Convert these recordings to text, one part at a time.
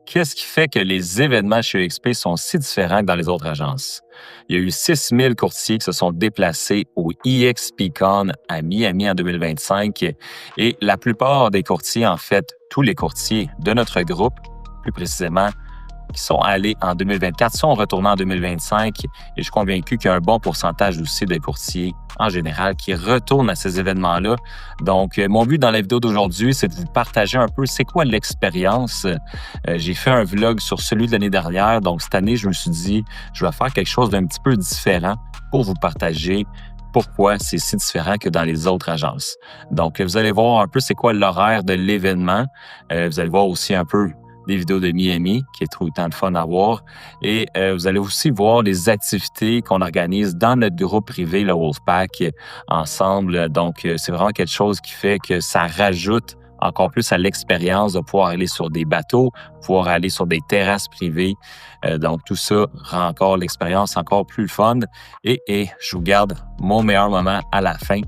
Qu'est-ce qui fait que les événements chez EXP sont si différents que dans les autres agences? Il y a eu 6000 courtiers qui se sont déplacés au EXPCon à Miami en 2025 et la plupart des courtiers, en fait, tous les courtiers de notre groupe, plus précisément, qui sont allés en 2024 sont retournés en 2025 et je suis convaincu qu'il y a un bon pourcentage aussi de courtiers en général qui retournent à ces événements-là. Donc, mon but dans la vidéo d'aujourd'hui, c'est de vous partager un peu c'est quoi l'expérience. J'ai fait un vlog sur celui de l'année dernière, donc cette année, je me suis dit, je vais faire quelque chose d'un petit peu différent pour vous partager pourquoi c'est si différent que dans les autres agences. Donc, vous allez voir un peu c'est quoi l'horaire de l'événement. Vous allez voir aussi un peu des vidéos de Miami, qui est tout le temps de fun à voir. Et vous allez aussi voir les activités qu'on organise dans notre groupe privé, le Wolfpack, ensemble. Donc, c'est vraiment quelque chose qui fait que ça rajoute encore plus à l'expérience de pouvoir aller sur des bateaux, pouvoir aller sur des terrasses privées. Donc, tout ça rend encore l'expérience encore plus fun. Et je vous garde mon meilleur moment à la fin,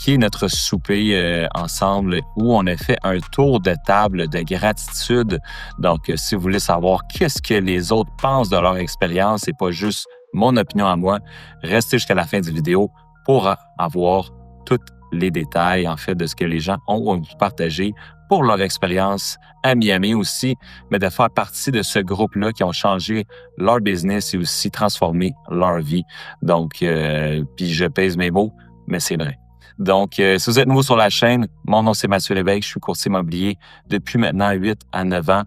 qui est notre souper ensemble où on a fait un tour de table de gratitude. Donc, si vous voulez savoir qu'est-ce que les autres pensent de leur expérience et pas juste mon opinion à moi, restez jusqu'à la fin de la vidéo pour avoir toutes les détails, en fait, de ce que les gens ont partagé pour leur expérience à Miami aussi, mais de faire partie de ce groupe-là qui ont changé leur business et aussi transformé leur vie. Donc, puis je pèse mes mots, mais c'est vrai. Donc, si vous êtes nouveau sur la chaîne, mon nom c'est Mathieu Lévesque, je suis courtier immobilier depuis maintenant 8 à 9 ans.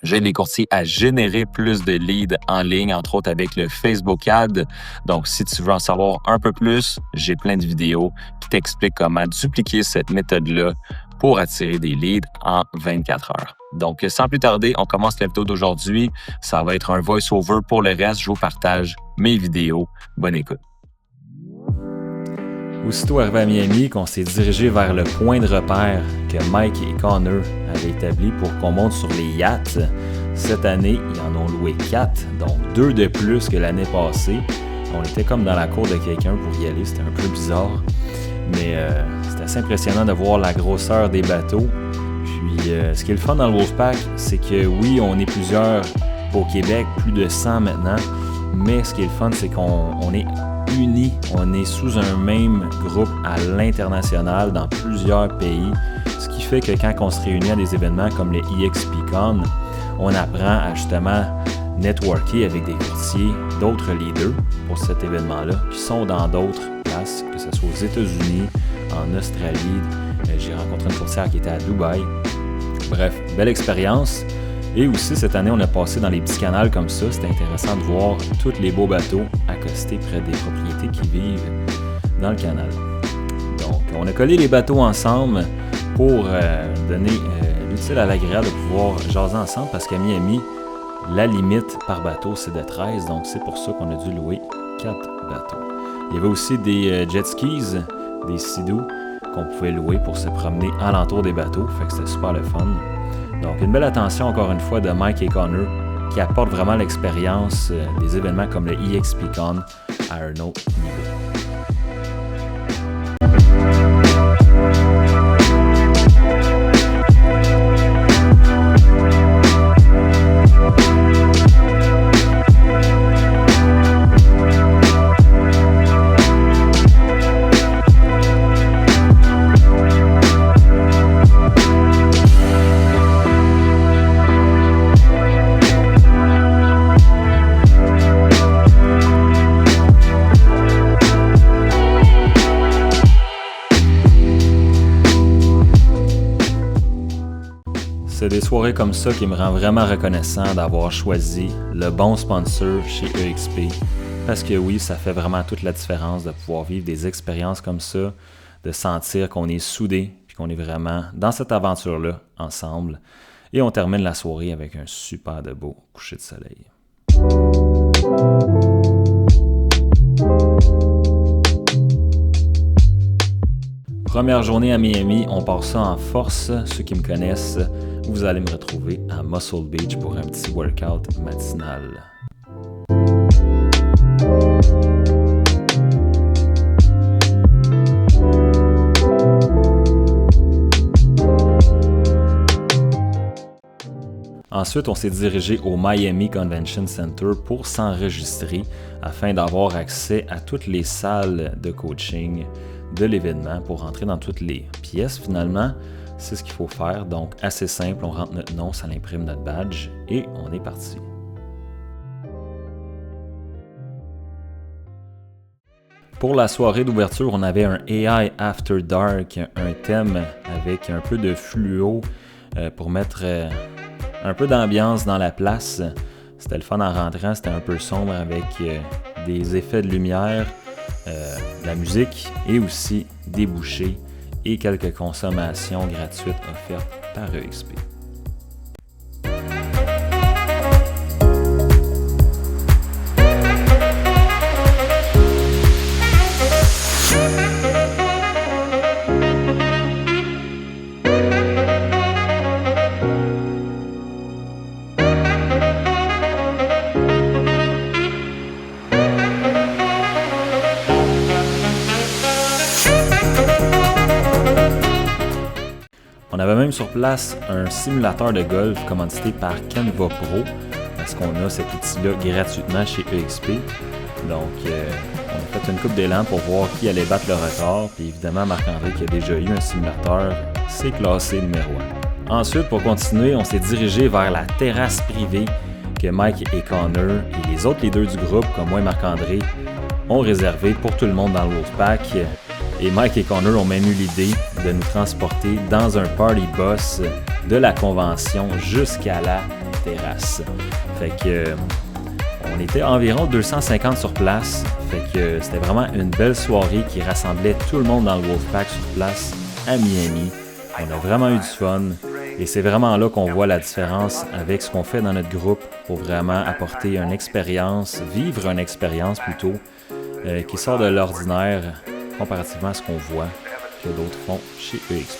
J'aide les courtiers à générer plus de leads en ligne, entre autres avec le Facebook Ad. Donc, si tu veux en savoir un peu plus, j'ai plein de vidéos qui t'expliquent comment dupliquer cette méthode-là pour attirer des leads en 24 heures. Donc, sans plus tarder, on commence la vidéo d'aujourd'hui. Ça va être un voice-over. Pour le reste, je vous partage mes vidéos. Bonne écoute. Aussitôt arrivé à Miami, qu'on s'est dirigé vers le point de repère que Mike et Connor avaient établi pour qu'on monte sur les yachts. Cette année, ils en ont loué 4, donc 2 de plus que l'année passée. On était comme dans la cour de quelqu'un pour y aller, c'était un peu bizarre. Mais c'était assez impressionnant de voir la grosseur des bateaux. Puis ce qui est le fun dans le Wolfpack, c'est que oui, on est plusieurs au Québec, plus de 100 maintenant. Mais ce qui est le fun, c'est qu'on est unis, on est sous un même groupe à l'international dans plusieurs pays, ce qui fait que quand on se réunit à des événements comme les EXPCon, on apprend à justement networker avec des courtiers, d'autres leaders pour cet événement-là, qui sont dans d'autres places, que ce soit aux États-Unis, en Australie. J'ai rencontré une courtière qui était à Dubaï. Bref, belle expérience. Et aussi, cette année, on a passé dans les petits canals comme ça. C'était intéressant de voir tous les beaux bateaux accostés près des propriétés qui vivent dans le canal. Donc, on a collé les bateaux ensemble pour donner l'utile à l'agréable de pouvoir jaser ensemble parce qu'à Miami, la limite par bateau, c'est de 13. Donc, c'est pour ça qu'on a dû louer 4 bateaux. Il y avait aussi des jet skis, des Sea-Doo qu'on pouvait louer pour se promener alentour des bateaux. Fait que c'était super le fun. Donc, une belle attention, encore une fois, de Mike et Connor, qui apportent vraiment l'expérience des événements comme le EXPCon à un autre niveau. C'est des soirées comme ça qui me rend vraiment reconnaissant d'avoir choisi le bon sponsor chez EXP. Parce que oui, ça fait vraiment toute la différence de pouvoir vivre des expériences comme ça, de sentir qu'on est soudés puis qu'on est vraiment dans cette aventure-là ensemble. Et on termine la soirée avec un super de beau coucher de soleil. Première journée à Miami, on part ça en force. Ceux qui me connaissent, vous allez me retrouver à Muscle Beach pour un petit workout matinal. Ensuite, on s'est dirigé au Miami Convention Center pour s'enregistrer afin d'avoir accès à toutes les salles de coaching de l'événement pour rentrer dans toutes les pièces finalement. C'est ce qu'il faut faire. Donc, assez simple, on rentre notre nom, ça imprime notre badge et on est parti. Pour la soirée d'ouverture, on avait un AI After Dark, un thème avec un peu de fluo pour mettre un peu d'ambiance dans la place. C'était le fun en rentrant, c'était un peu sombre avec des effets de lumière, de la musique et aussi des bouchées et quelques consommations gratuites offertes par EXP. On avait même sur place un simulateur de golf commandité par Canva Pro parce qu'on a cet outil-là gratuitement chez EXP. Donc, on a fait une coupe d'élan pour voir qui allait battre le record. Puis évidemment, Marc-André qui a déjà eu un simulateur, c'est classé numéro 1. Ensuite, pour continuer, on s'est dirigé vers la terrasse privée que Mike et Connor et les autres leaders du groupe, comme moi et Marc-André, ont réservé pour tout le monde dans le Wolfpack. Et Mike et Connor ont même eu l'idée de nous transporter dans un party bus de la convention jusqu'à la terrasse. Fait que on était environ 250 sur place. Fait que c'était vraiment une belle soirée qui rassemblait tout le monde dans le Wolfpack sur place à Miami. On a vraiment eu du fun. Et c'est vraiment là qu'on voit la différence avec ce qu'on fait dans notre groupe pour vraiment apporter une expérience, vivre une expérience plutôt, qui sort de l'ordinaire comparativement à ce qu'on voit que d'autres font chez EXP.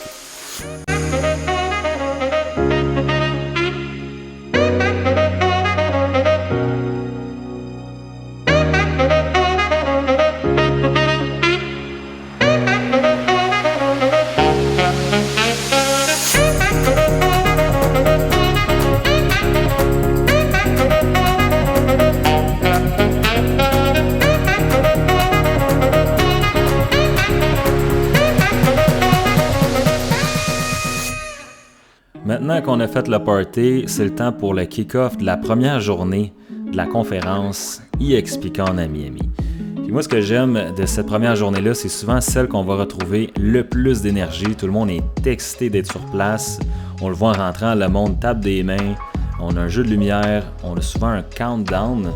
Maintenant qu'on a fait le party, c'est le temps pour le kick-off de la première journée de la conférence EXPCON à Miami. Puis moi, ce que j'aime de cette première journée-là, c'est souvent celle qu'on va retrouver le plus d'énergie. Tout le monde est excité d'être sur place. On le voit en rentrant, le monde tape des mains. On a un jeu de lumière. On a souvent un countdown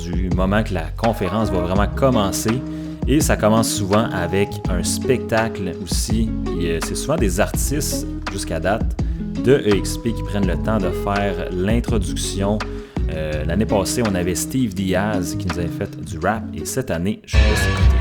du moment que la conférence va vraiment commencer. Et ça commence souvent avec un spectacle aussi. C'est souvent des artistes, jusqu'à date, de EXP qui prennent le temps de faire l'introduction. L'année passée, on avait Steve Diaz qui nous avait fait du rap. Et cette année, je vais laisse écouter.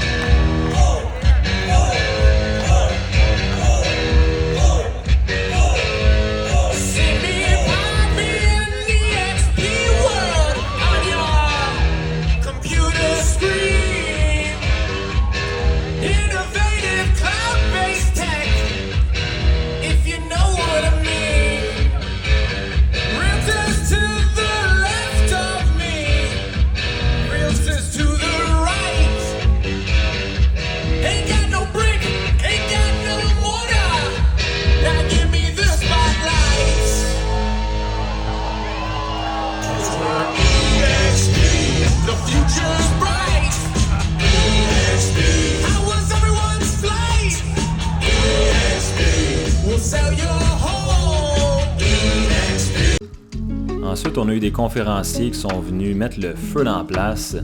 Ensuite, on a eu des conférenciers qui sont venus mettre le feu dans la place.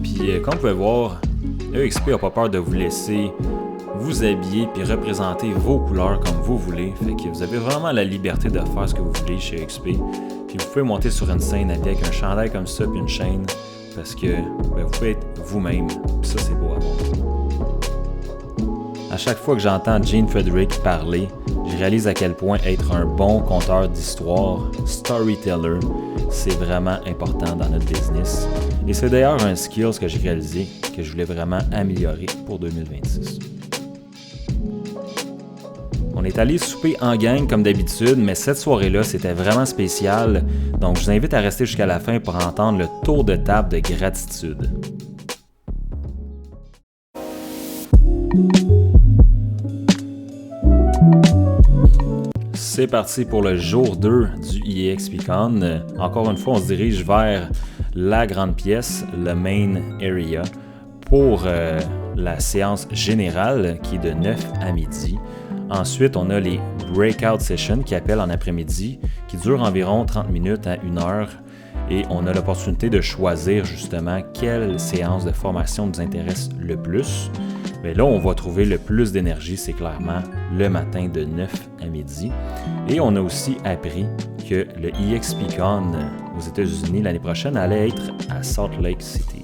Puis, comme vous pouvez voir, EXP n'a pas peur de vous laisser vous habiller puis représenter vos couleurs comme vous voulez. Fait que vous avez vraiment la liberté de faire ce que vous voulez chez EXP. Puis, vous pouvez monter sur une scène avec un chandail comme ça puis une chaîne parce que vous pouvez être vous-même. Puis ça, c'est beau à voir. À chaque fois que j'entends Gene Frederick parler, je réalise à quel point être un bon conteur d'histoire, storyteller, c'est vraiment important dans notre business. Et c'est d'ailleurs un skill que j'ai réalisé, que je voulais vraiment améliorer pour 2026. On est allé souper en gang comme d'habitude, mais cette soirée-là, c'était vraiment spécial. Donc, je vous invite à rester jusqu'à la fin pour entendre le tour de table de gratitude. C'est parti pour le jour 2 du EXPCon. Encore une fois, on se dirige vers la grande pièce, le main area, pour la séance générale qui est de 9 à midi. Ensuite, on a les breakout sessions qui appellent en après-midi, qui durent environ 30 minutes à 1 heure. Et on a l'opportunité de choisir justement quelle séance de formation nous intéresse le plus. Mais là, on va trouver le plus d'énergie, c'est clairement le matin de 9 à midi. Et on a aussi appris que le EXPCon aux États-Unis l'année prochaine allait être à Salt Lake City.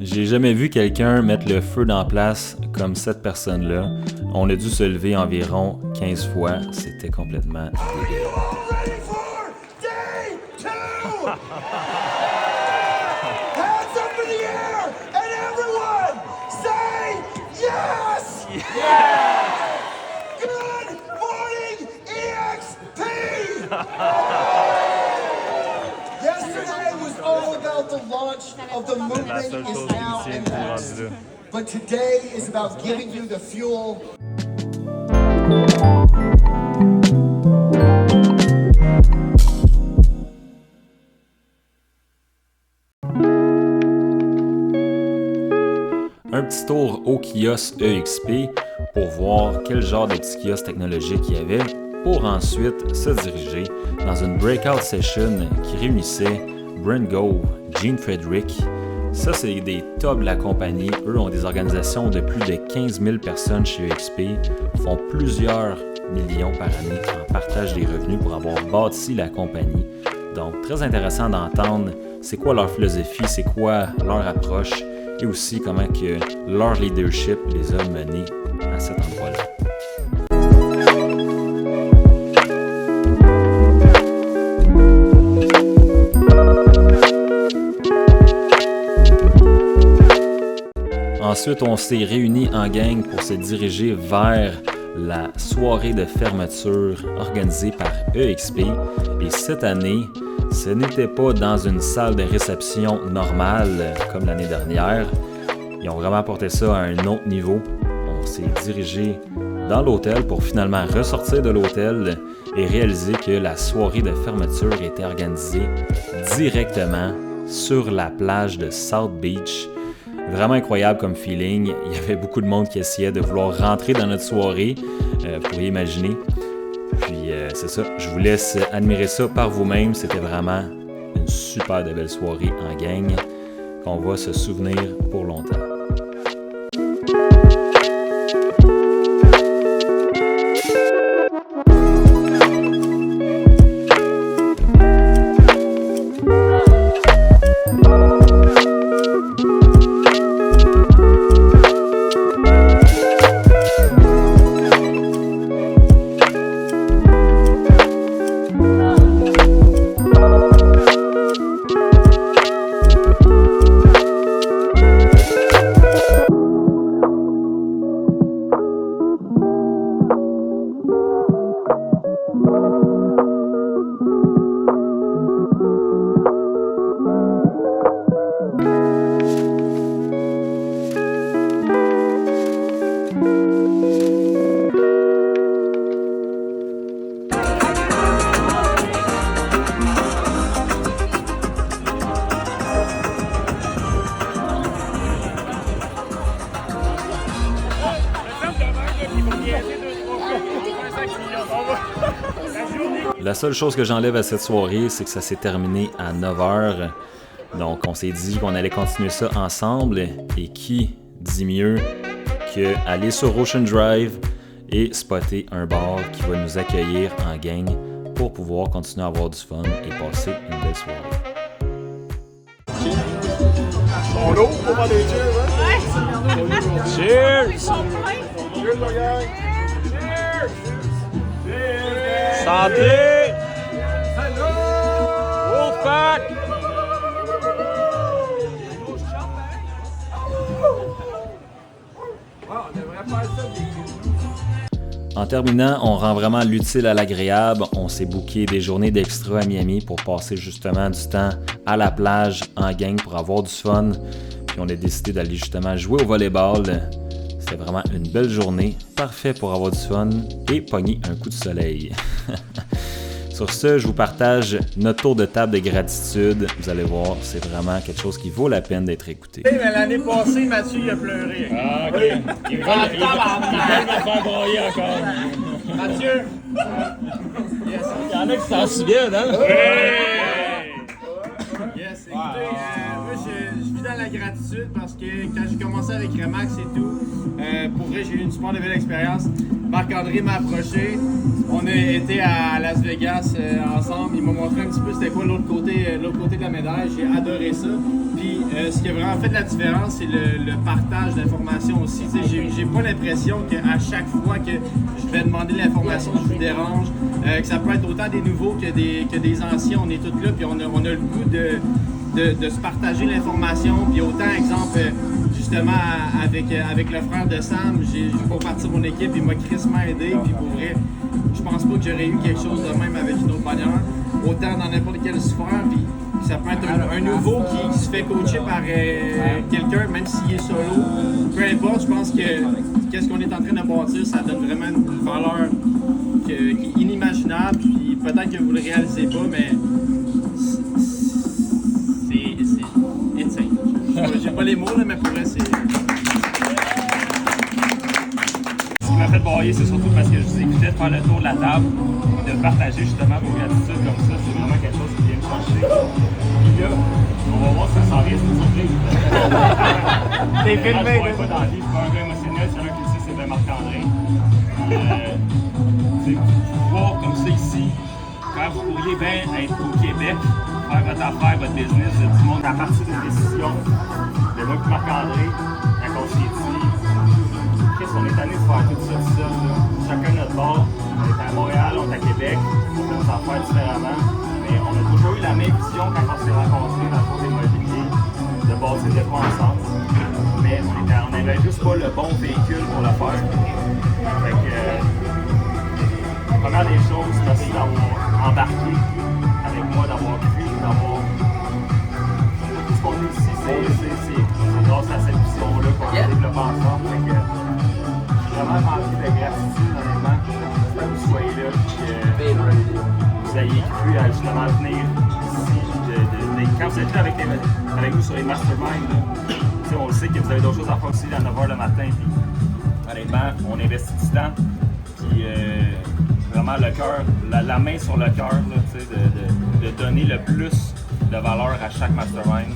J'ai jamais vu quelqu'un mettre le feu dans la place comme cette personne-là. On a dû se lever environ 15 fois. C'était complètement débile. Yesterday was all about the launch of the movement is now announced. But today is about giving you the fuel. Un petit tour au kiosque EXP pour voir quel genre de petit kiosque technologique il y avait, pour ensuite se diriger dans une breakout session qui réunissait Brent Gove, Gene Frederick. Ça, c'est des tops de la compagnie. Eux ont des organisations de plus de 15 000 personnes chez EXP, font plusieurs millions par année en partage des revenus pour avoir bâti la compagnie. Donc, très intéressant d'entendre c'est quoi leur philosophie, c'est quoi leur approche et aussi comment que leur leadership les a menés à cet endroit-là. Ensuite, on s'est réunis en gang pour se diriger vers la soirée de fermeture organisée par EXP. Et cette année, ce n'était pas dans une salle de réception normale comme l'année dernière. Ils ont vraiment porté ça à un autre niveau. On s'est dirigé dans l'hôtel pour finalement ressortir de l'hôtel et réaliser que la soirée de fermeture était organisée directement sur la plage de South Beach. Vraiment incroyable comme feeling. Il y avait beaucoup de monde qui essayait de vouloir rentrer dans notre soirée, vous pourriez imaginer. Puis c'est ça, je vous laisse admirer ça par vous-même. C'était vraiment une super de belle soirée en gang qu'on va se souvenir pour longtemps. La seule chose que j'enlève à cette soirée, c'est que ça s'est terminé à 9h. Donc, on s'est dit qu'on allait continuer ça ensemble. Et qui dit mieux qu'aller sur Ocean Drive et spotter un bar qui va nous accueillir en gang pour pouvoir continuer à avoir du fun et passer une belle soirée. On l'ouvre pour faire des cheers, hein? Cheers! Cheers, la gang! Cheers! Santé! Hello! Wolfpack! Ah, on devrait faire ça. En terminant, on rend vraiment l'utile à l'agréable. On s'est booké des journées d'extra à Miami pour passer justement du temps à la plage en gang pour avoir du fun. Puis on a décidé d'aller justement jouer au volleyball. C'était vraiment une belle journée, parfait pour avoir du fun et pogner un coup de soleil. Sur ce, je vous partage notre tour de table de gratitude. Vous allez voir, c'est vraiment quelque chose qui vaut la peine d'être écouté. Mais l'année passée, Mathieu, il a pleuré. Ah, ok. Il va me faire broyer encore. Mathieu! Il y en a qui s'en souviennent, hein? Yes, écoutez, moi je vis dans la gratitude parce que quand j'ai commencé avec Remax et tout, pour vrai j'ai eu une super belle expérience. Marc-André m'a approché, on a été à Las Vegas ensemble, il m'a montré un petit peu c'était quoi l'autre côté de la médaille, j'ai adoré ça. Puis ce qui a vraiment fait la différence, c'est le partage d'informations aussi. J'ai pas l'impression qu'à chaque fois que je vais demander l'information, je vous dérange, que ça peut être autant des nouveaux que des anciens, on est tous là, puis on a le goût de se partager l'information. Puis autant, exemple, justement, avec le frère de Sam, j'ai pour partir mon équipe, il m'a crissement aidé, puis pour vrai, je pense pas que j'aurais eu quelque chose de même avec une autre manière. Autant dans n'importe quelle sphère, puis ça peut être un nouveau qui se fait coacher par quelqu'un, même s'il est solo. Peu importe, je pense que qu'est-ce qu'on est en train de bâtir, ça donne vraiment une valeur qui est inimaginable, puis peut-être que vous le réalisez pas, mais c'est insane. J'ai pas les mots, là, mais pour vrai, c'est... Ce qui m'a fait broyer, c'est surtout parce que je vous écoutais de faire le tour de la table, de partager justement vos gratitudes comme ça, c'est vraiment quelque chose qui vient me chercher. Puis là, on va voir si ça s'en vient, c'est une surprise. T'es filmé, là. Pas dans le livre, pas un gars émotionnel, c'est un qui le sait, c'est bien Marc-André. Voir comme ça ici, quand vous pourriez bien être au Québec, faire votre affaire, votre business, tout le monde à partir des décisions. De moi et Marc-André, quand on s'est dit, qu'est-ce qu'on est allé faire tout ça, là. Chacun notre bord. On est à Montréal, on est à Québec, on fait nos affaires différemment. Mais on a toujours eu la même vision quand on s'est rencontrés dans le cours immobilier, de bâtir des points ensemble. Mais on n'avait juste pas le bon véhicule pour le faire. Fait que, la première des choses, merci d'avoir embarqué avec moi, d'avoir cru, d'avoir... Ce qu'on est ici, c'est grâce à cette vision-là qu'on a développé ensemble. Fait que, je suis vraiment rempli de gratitude, honnêtement. J'espère que vous soyez là, que vous ayez cru à justement venir ici. Quand vous êtes là avec nous sur les masterminds, on le sait que vous avez d'autres choses à faire aussi à 9h le matin. Puis, honnêtement, on investit du temps. Puis, vraiment le cœur, la main sur le cœur, de donner le plus de valeur à chaque mastermind.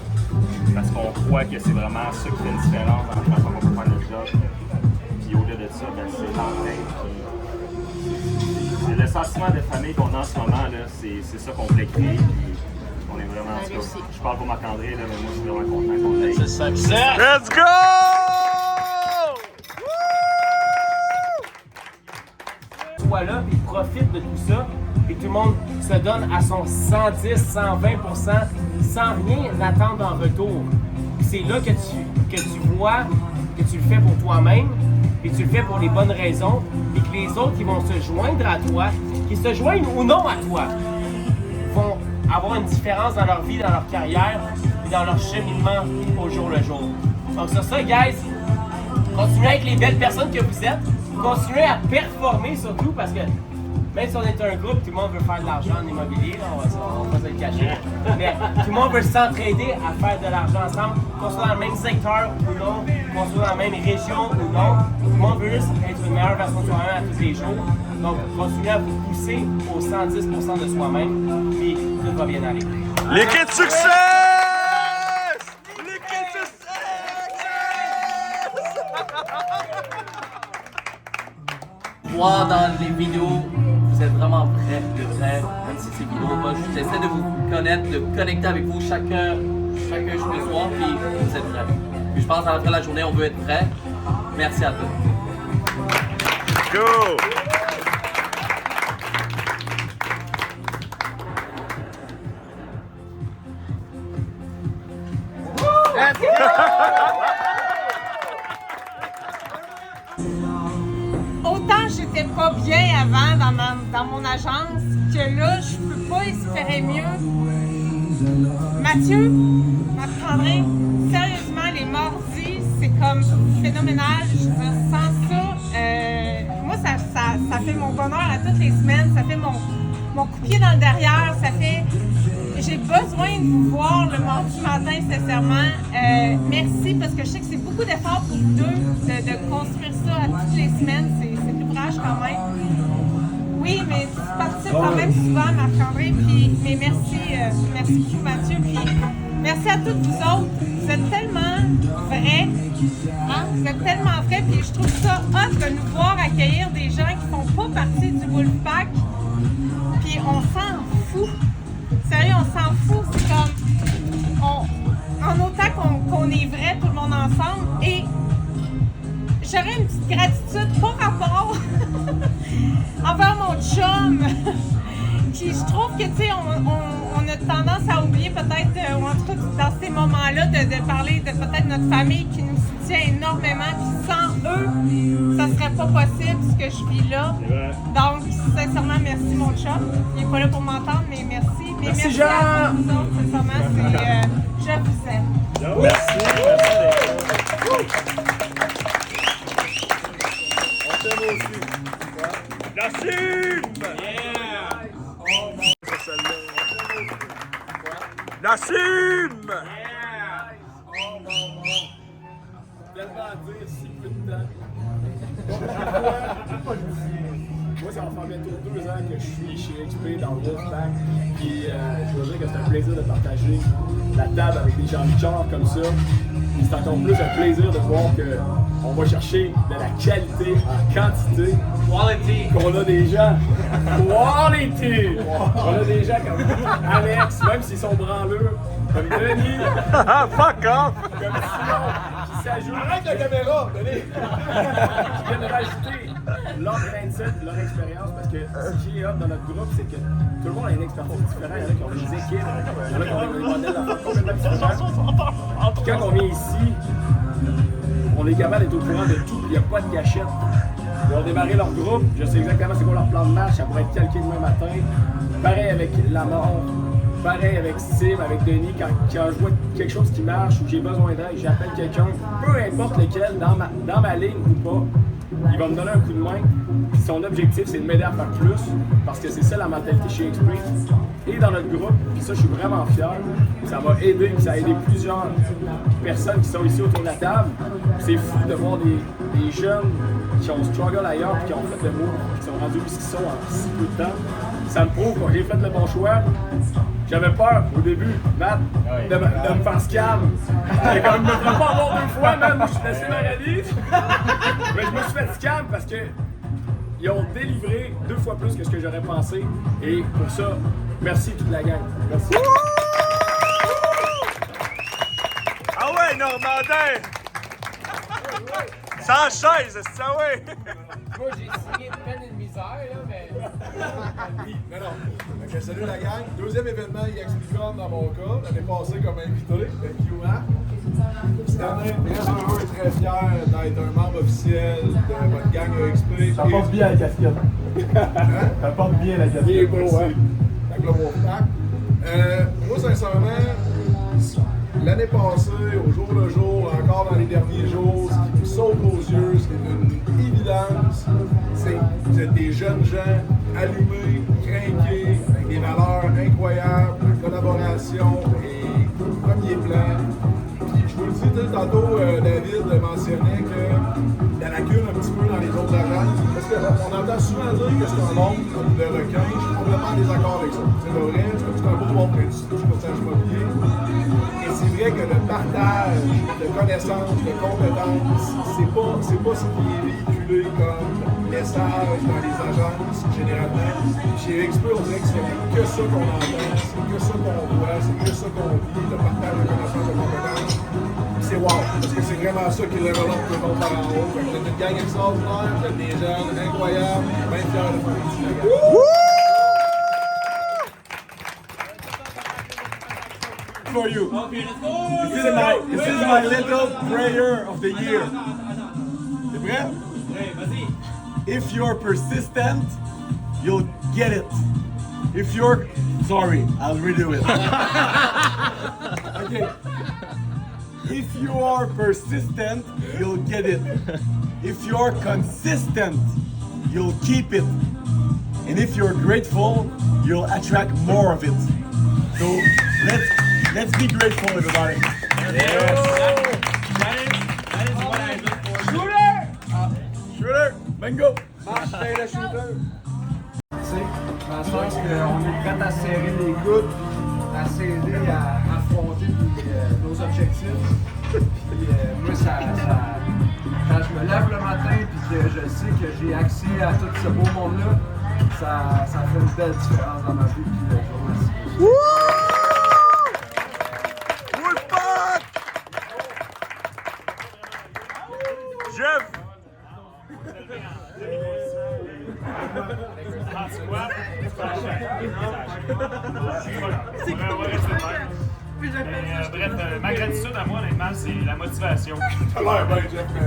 Parce qu'on croit que c'est vraiment ça qui fait une différence dans la façon qu'on peut faire notre job. Puis au-delà de ça, ben, c'est l'entraide. C'est le sentiment de famille qu'on a en ce moment, c'est ça qu'on voulait créer. Puis on est vraiment, je parle pour Marc-André, mais moi je suis vraiment content qu'on ait. C'est ça. Let's go! Soit là, puis profite de tout ça, et tout le monde se donne à son 110, 120%, sans rien attendre en retour. C'est là que tu vois que tu le fais pour toi-même, et tu le fais pour les bonnes raisons, et que les autres qui vont se joindre à toi, qui se joignent ou non à toi, vont avoir une différence dans leur vie, dans leur carrière, et dans leur cheminement au jour le jour. Donc sur ça, guys, continuez avec les belles personnes que vous êtes. Continuez à performer surtout parce que même si on est un groupe, tout le monde veut faire de l'argent en immobilier, là, on va se le cacher. Mais tout le monde veut s'entraider à faire de l'argent ensemble, qu'on soit dans le même secteur ou non, qu'on soit dans la même région ou non. Tout le monde veut juste être une meilleure version de soi-même à tous les jours. Donc continuez à vous pousser au 110% de soi-même, puis tout va bien aller. L'équipe succès! Voir dans les vidéos, vous êtes vraiment prêts, de vrai, même si c'est vidéo ou pas. J'essaie de vous connaître, de connecter avec vous chacun le soir, puis vous êtes prêts. Puis je pense qu'après la journée, on veut être prêts. Merci à tous. Go! Autant j'étais pas bien avant dans mon agence, que là, je peux pas espérer mieux. Mathieu, Marc-André, sérieusement, les mardis, c'est comme phénoménal. Je veux dire, sans ça, moi, ça fait mon bonheur à toutes les semaines. Ça fait mon coup de pied dans le derrière. Ça fait... J'ai besoin de vous voir le mardi matin, sincèrement. Merci, parce que je sais que c'est beaucoup d'efforts pour vous deux de construire ça à toutes les semaines. C'est l'ouvrage quand même. Oui, mais tu participes quand même souvent, Marc-André. Mais merci beaucoup, Mathieu. Puis merci à toutes vous autres. Vous êtes tellement vrais. Hein? Vous êtes tellement vrais. Puis je trouve ça hot de nous voir accueillir des gens qui font pas partie du Wolfpack. Puis on s'en fout. Sérieux, on s'en fout. C'est comme... en autant qu'on est vrai, tout le monde ensemble. Et j'aurais une petite gratitude par rapport envers mon chum. Puis je trouve que, tu sais, on a tendance à oublier peut-être, ou en tout cas dans ces moments-là, de parler de peut-être notre famille qui nous soutient énormément. Puis sans eux, ça serait pas possible ce que je vis là. Donc, sincèrement, merci mon chum. Il n'est pas là pour m'entendre, mais merci. Mais merci Jean! À tous vous autres, sincèrement, je vous aime. Merci. On t'aime aussi. Nassim! Yeah! Nassim! Yeah! Tellement dire si peu de temps. Moi, ça va faire bientôt 2 ans que je suis chez XP dans le Wolfpack. Puis je dois dire que c'est un plaisir de partager la table avec des gens de cœur comme ça. Puis c'est encore plus un plaisir de voir qu'on va chercher de la qualité en quantité. Quality! Qu'on a des gens. Quality! On a des gens comme Alex, même s'ils sont branleux, comme Denis. Fuck off! Comme Simon, qui s'ajoute. Arrête la caméra, Denis! Qui viennent rajouter leur mindset, leur expérience, parce que ce qui est hot dans notre groupe, c'est que tout le monde a une expertise différente. Il y en a qui ont des équipes, il y en a qui ont des modèles d'affaires complètement différents. Puis quand on vient ici, on est capable d'être au courant de tout, il n'y a pas de gâchette. Ils ont démarré leur groupe, je sais exactement c'est quoi leur plan de match, ça pourrait être calqué demain matin. Pareil avec la mort, pareil avec Sim, avec Denis, quand je vois quelque chose qui marche ou j'ai besoin d'aide, j'appelle quelqu'un, peu importe lequel, dans ma ligne ou pas, il va me donner un coup de main. Puis son objectif, c'est de m'aider à faire plus, parce que c'est ça la mentalité chez XP. Et dans notre groupe, puis ça, je suis vraiment fier, ça m'a aidé, puis ça a aidé plusieurs personnes qui sont ici autour de la table. C'est fou de voir des jeunes qui ont struggle ailleurs, puis qui ont fait le move, qui sont rendus où ils sont en si peu de temps. Ça me prouve que j'ai fait le bon choix. J'avais peur au début, Matt, de me faire scam. J'ai comme, je me ferais pas avoir 2 fois, même, je suis assez maladie. Mais je me suis fait scam parce que ils ont délivré 2 fois plus que ce que j'aurais pensé. Et pour ça, merci toute la gang. Merci. Ah ouais, Normandin! Sans chaise, c'est ça, ouais! Moi, j'ai signé de peine et de misère, là, mais... Oui, mais non. Okay, salut la gang. 2e événement EXPCON dans mon cas. L'année passée comme invité. Thank you, hein? Cette année, très heureux et très fier d'être un membre officiel de votre gang EXP. Ça porte bien la casquette. Hein? Ça porte bien la casquette. Il est beau, hein? Avec le Wolfpack. Moi, sincèrement, l'année passée, au jour le jour, encore dans les derniers jours, ce qui me saute aux yeux, ce qui est une évidence, c'est que vous êtes des jeunes gens allumés, crinqués, avec des valeurs incroyables, la collaboration et premier plan. Puis je vous le dis, tantôt, David mentionnait que la lacune un petit peu dans les autres agences, parce qu'on entend souvent dire que c'est un monde de requins, je suis complètement en désaccord avec ça. C'est pas vrai, c'est un beau monde d'industrie, je ne partage pas bien. Et c'est vrai que le partage de connaissances, de compétences, c'est pas ce qui est véhiculé comme message dans les agences, généralement. Chez XP, on dirait que c'est que ça qu'on entend, c'est que ça qu'on voit, c'est que ça qu'on vit, le partage de connaissances, de compétences. C'est wow, parce que c'est vraiment ça qui développe le monde par en haut. Fait que vous êtes une gang extraordinaire, vous êtes des jeunes incroyables, bien fiers de faire ici, la gang. For you. Okay, let's go. This is my little prayer of the year. T'es prêt? Ouais, vas-y. If you're persistent, you'll get it. If you're... Sorry, I'll redo it. Okay. If you are persistent, you'll get it. If you're consistent, you'll keep it. And if you're grateful, you'll attract more of it. So let's be grateful, everybody. Yes. That is what I look for. Shooter! Shooter! Bingo! Marche, paye le shooter. Tu sais, dans le sens qu'on est prêt à serrer les coudes, à s'aider à affronter nos objectifs. Puis moi, quand je me lève le matin et que je sais que j'ai accès à tout ce beau monde-là, ça fait une belle différence dans ma vie. Puis je vous remercie. Jeff! Bref, ma gratitude à moi, honnêtement, c'est la motivation. Ça a l'air bien, Jeff, mais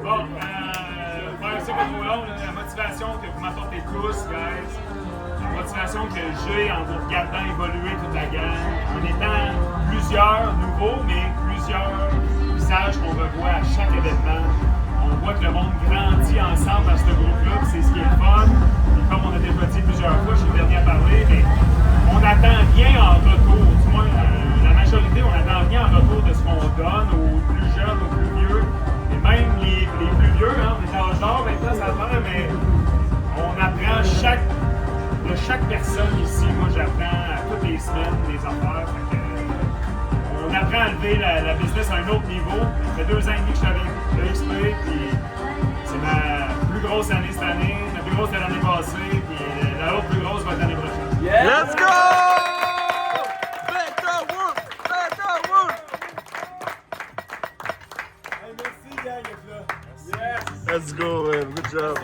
Bon, faire ça pas trop long, là, la motivation que vous m'apportez tous, guys. La motivation que j'ai en vous regardant évoluer toute la gang, en étant plusieurs nouveaux, mais plusieurs visages qu'on revoit à chaque événement. On voit que le monde grandit ensemble dans ce groupe-là, c'est ce qui est le fun. Et comme on a déjà dit plusieurs fois, je suis le dernier à parler, mais on n'attend rien en retour. Du moins, la majorité, on n'attend rien en retour de ce qu'on donne aux plus jeunes, aux plus vieux. Et même les plus vieux, hein, on est à l'âge d'or maintenant, ça va, mais on apprend de chaque personne ici. Moi, j'apprends à toutes les semaines des affaires. On apprend à lever la business à un autre niveau. Ça fait 2 ans et demi que je suis avec EXP, puis c'est ma plus grosse année cette année, la plus grosse de l'année passée, puis la autre plus grosse va être l'année prochaine. Yeah! Let's go! merci, gang, d'être là. Let's go, man. Good job.